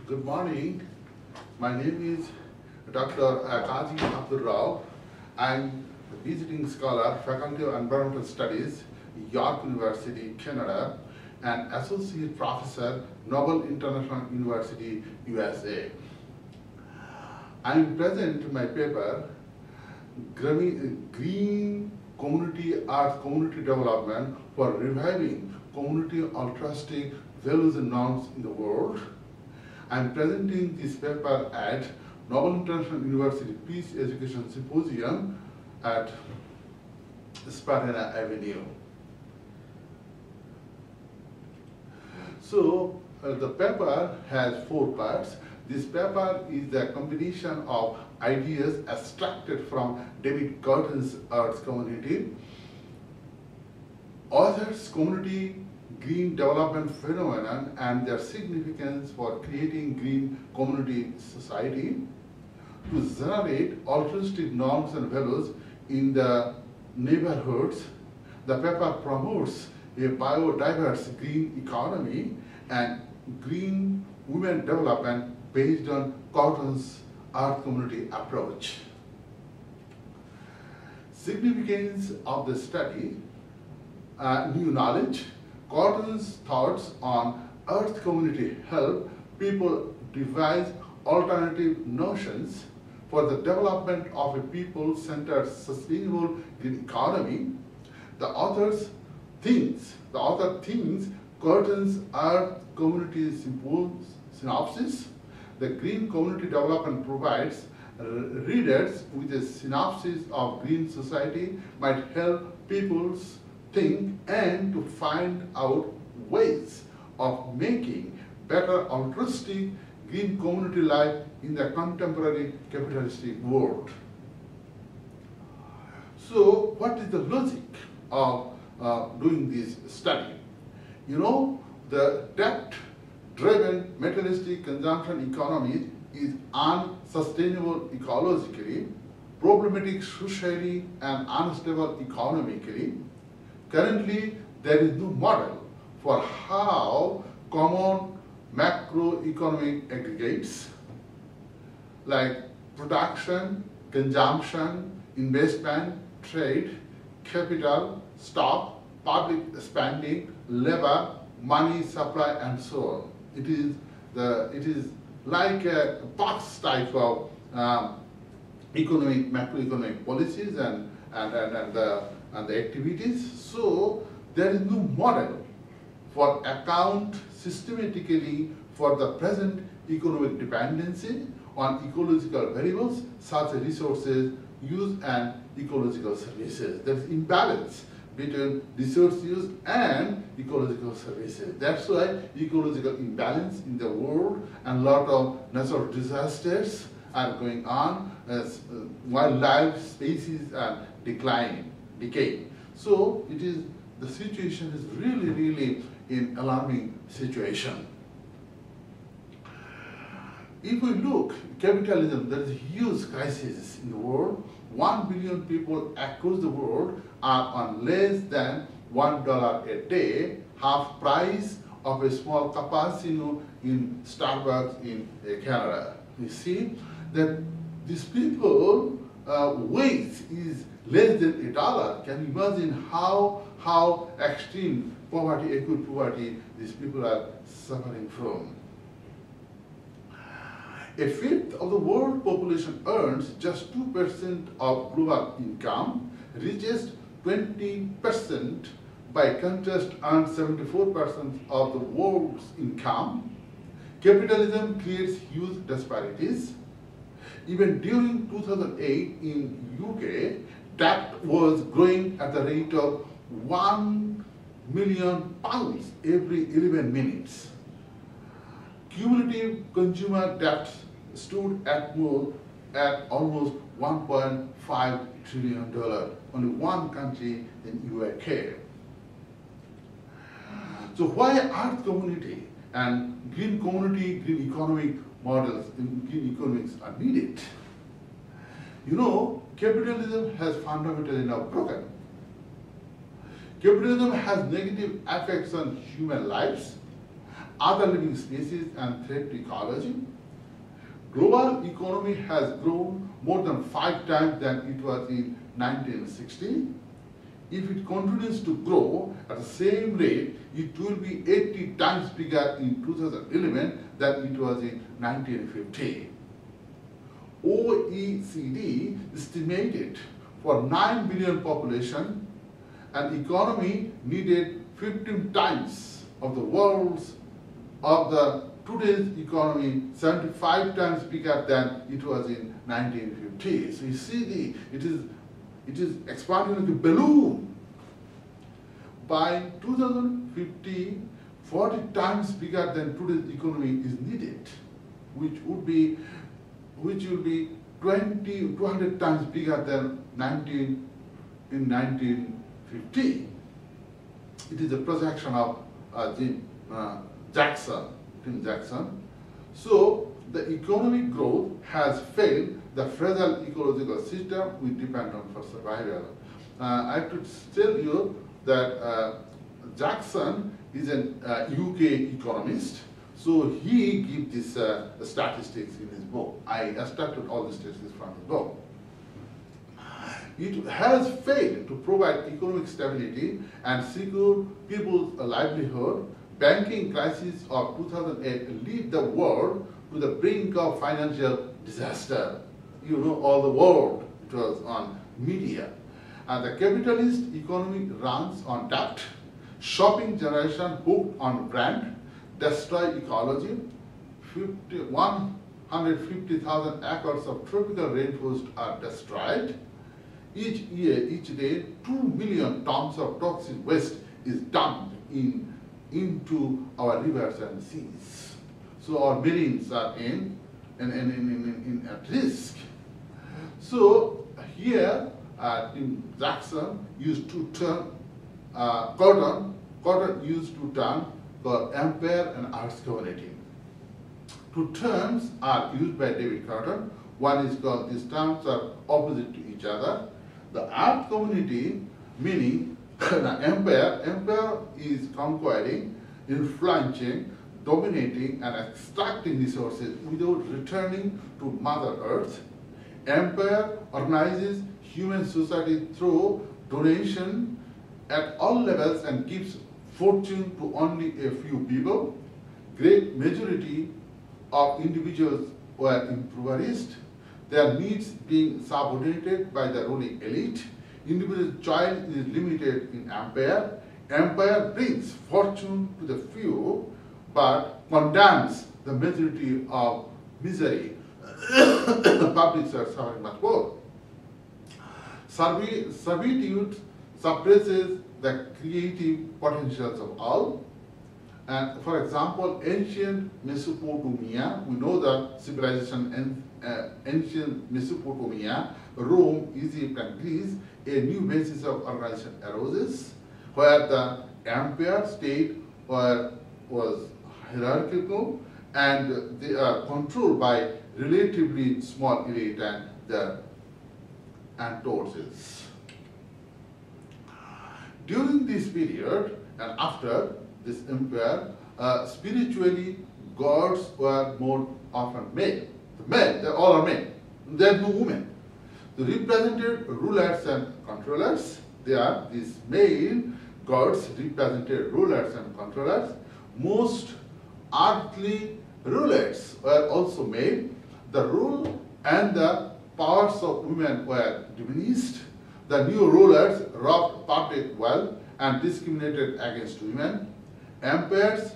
Good morning. My name is Dr. Kazi Abdur. I'm a visiting scholar, Faculty of Environmental Studies, York University, Canada, and Associate Professor, Nobel International University, USA. I'm present in my paper, Green Community Earth Community Development for Reviving Community Altruistic Values and Norms in the World. I'm presenting this paper at Nobel International University Peace Education Symposium at Spartina Avenue. So the paper has 4 parts. This paper is the combination of ideas extracted from David Gordon's Earth Community, authors' community green development phenomenon and their significance for creating green community society, to generate altruistic norms and values in the neighborhoods. The paper promotes a biodiverse green economy and green women development based on Gordon's Earth Community approach. Significance of the study, new knowledge. Gordon's thoughts on Earth Community help people devise alternative notions for the development of a people-centered, sustainable green economy. The author thinks Gordon's Earth Community synopsis. The green community development provides readers with a synopsis of green society, might help people think and to find out ways of making better altruistic green community life in the contemporary capitalistic world. So what is the logic of doing this study? You know, the debt-driven materialistic consumption economy is unsustainable ecologically, problematic socially, and unstable economically. Currently, there is no model for how common macroeconomic aggregates like production, consumption, investment, trade, capital, stock, public spending, labor, money supply, and so on. It is like a box type of macroeconomic policies and the activities. So there is no model for account systematically for the present economic dependency on ecological variables such as resources use and ecological services. There is imbalance between resource use and ecological services. That's why ecological imbalance in the world and a lot of natural disasters are going on as wildlife species are decaying. So the situation is really an alarming situation. If we look, capitalism, there is a huge crisis in the world. 1 billion people across the world are on less than $1 a day, half price of a small cappuccino in Starbucks in Canada. You see that these people wage is less than $1. Can you imagine how extreme poverty, acute poverty, these people are suffering from? A fifth of the world population earns just 2% of global income, reaches 20%, by contrast earns 74% of the world's income. Capitalism creates huge disparities. Even during 2008 in UK, debt was growing at the rate of £1 million every 11 minutes. Cumulative consumer debt stood at almost $1.5 trillion. Only one country in UK. So why Earth community and green community, green economic models, green economics are needed? You know, capitalism has fundamentally now broken. Capitalism has negative effects on human lives, other living species and threat to ecology. Global economy has grown more than 5 times than it was in 1960. If it continues to grow at the same rate, it will be 80 times bigger in 2011 than it was in 1950. OECD estimated for 9 billion population, an economy needed 15 times of the world's, of the today's economy, 75 times bigger than it was in 1950. So you see, it is expanding like a balloon. By 2050, 40 times bigger than today's economy is needed, which will be 200 times bigger than 1950. It is a projection of Tim Jackson. So the economic growth has failed the fragile ecological system we depend on for survival. I have to tell you that Jackson is an UK economist. So he gives this statistics in his book. I extracted all the statistics from his book. It has failed to provide economic stability and secure people's livelihood. Banking crisis of 2008 lead the world to the brink of financial disaster. You know, all the world, it was on media. And the capitalist economy runs on debt. Shopping generation hooked on brand, destroy ecology. 150,000 acres of tropical rainforest are destroyed. Each year, each day, 2 million tons of toxic waste is dumped into our rivers and seas. So our marines are at risk. So here, Jackson used two terms, Cotton used two terms called empire and Earth's community. Two terms are used by David Cotton. One is called, these terms are opposite to each other. The Earth community, meaning the empire is conquering, influencing, dominating, and extracting resources without returning to Mother Earth. Empire organizes human society through donation at all levels and gives fortune to only a few people. Great majority of individuals were impoverished, their needs being subordinated by the ruling elite. Individual choice is limited in empire. Empire brings fortune to the few, but condemns the majority of misery. The publics are suffering much more. Servitude suppresses the creative potentials of all. And for example, ancient Mesopotamia, we know the civilization in ancient Mesopotamia, Rome, Egypt, and Greece, a new basis of organization arises, where the empire state was hierarchical and they are controlled by relatively small elite and the enforces. During this period and after this empire, spiritually gods were more often male. The men, they all are men. There are no women. The represented rulers and controllers, they are these male gods represented rulers and controllers. Most earthly rulers were also male. The rule and the powers of women were diminished. The new rulers robbed public wealth and discriminated against women. Empires,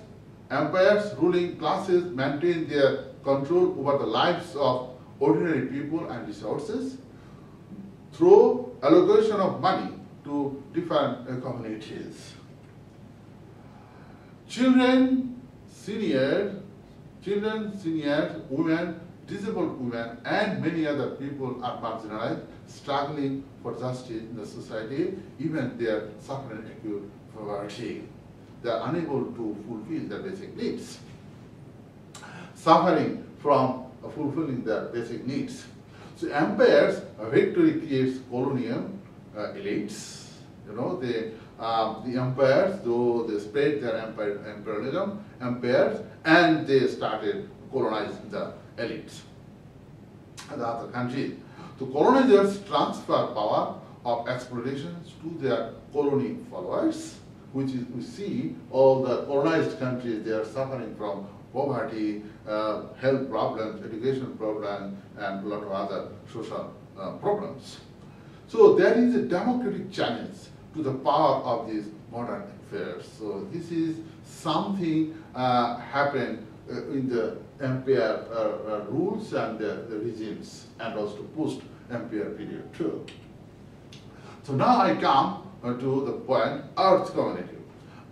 ruling classes maintained their control over the lives of ordinary people and resources through allocation of money to different communities. Children, seniors, women, disabled women, and many other people are marginalized, struggling for justice in the society, even they are suffering acute poverty. They are unable to fulfill their basic needs, suffering from fulfilling their basic needs. So empires, victory creates colonial elites. You know, they the empires, though they spread their imperialism, empires, and they started colonizing the elites and the other countries. The colonizers transfer power of exploitations to their colony followers, which is, we see all the colonized countries, they are suffering from poverty, health problems, education problems, and a lot of other social problems. So there is a democratic challenge to the power of these modern affairs. So this is something happened in the empire rules and the regimes, and also post-empire period too. So now I come to the point, Earth community.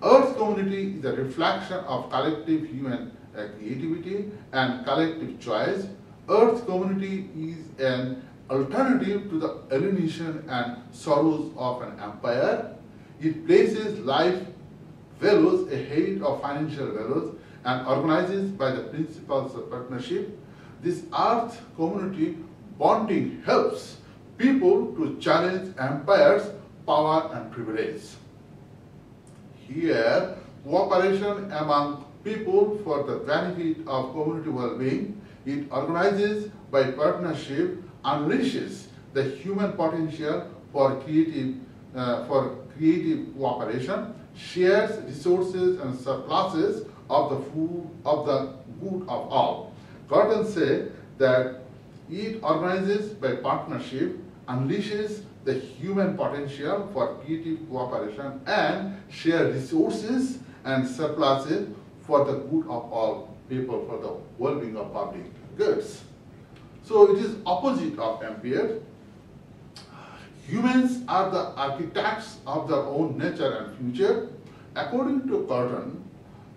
Earth community is a reflection of collective human creativity and collective choice. Earth community is an alternative to the alienation and sorrows of an empire. It places life values ahead of financial values and organizes by the principles of partnership. This Earth community bonding helps people to challenge empires, power, and privilege. Here, cooperation among people for the benefit of community well-being, it organizes by partnership, unleashes the human potential for creative cooperation, shares resources and surpluses of the good of all. Gordon said that it organizes by partnership, unleashes the human potential for creative cooperation, and share resources and surpluses for the good of all people, for the well-being of public goods. So it is opposite of empire. Humans are the architects of their own nature and future. According to Gordon,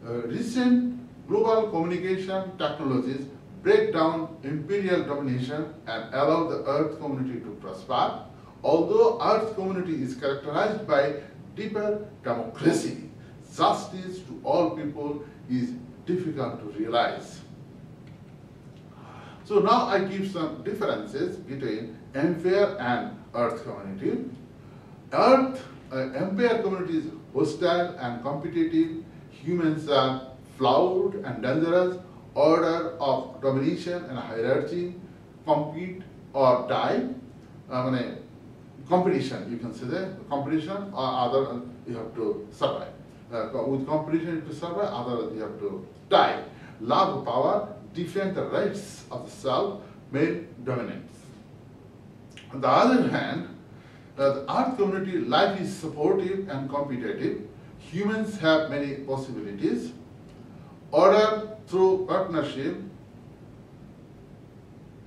recent global communication technologies break down imperial domination and allow the Earth community to prosper. Although Earth community is characterized by deeper democracy, justice to all people is difficult to realize. So now I give some differences between empire and Earth community. Empire community is hostile and competitive. Humans are flawed and dangerous. Order of domination and hierarchy, compete or die. Competition, you can say that. Competition or other, you have to survive. With competition, you have to survive, other, you have to die. Love of power, defend the rights of the self, male dominance. On the other hand, the Earth community life is supportive and competitive. Humans have many possibilities. Order through partnership,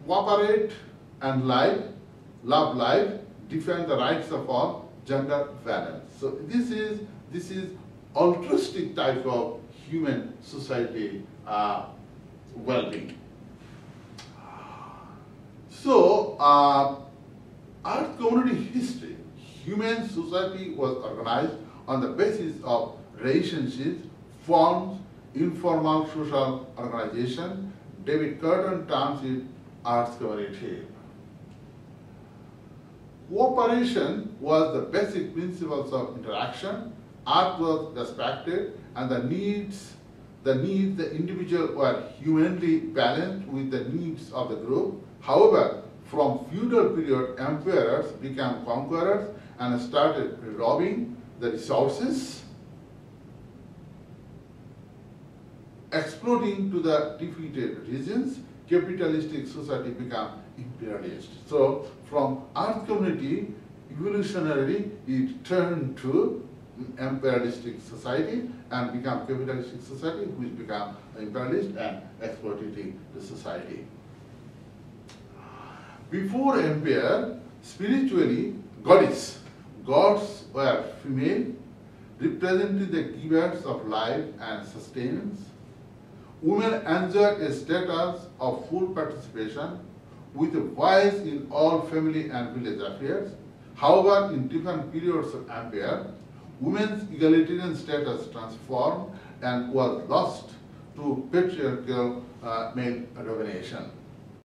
cooperate and love life, defend the rights of all, gender balance. So this is altruistic type of human society well-being. So Earth community history, human society was organized on the basis of relationships, forms, informal social organization. David Curtin terms it Earth community. Cooperation was the basic principles of interaction. Earth was respected, and the needs the individual were humanly balanced with the needs of the group. However, from feudal period, emperors became conquerors and started robbing the resources, exploiting to the defeated regions. Capitalistic society became imperialist. So from Earth community, evolutionarily, it turned to imperialistic society and became capitalistic society, which became imperialist and exploitative the society. Before empire, spiritually, gods were female, representing the givers of life and sustenance. Women enjoyed a status of full participation with a voice in all family and village affairs. However, in different periods of empire, women's egalitarian status transformed and was lost to patriarchal male domination.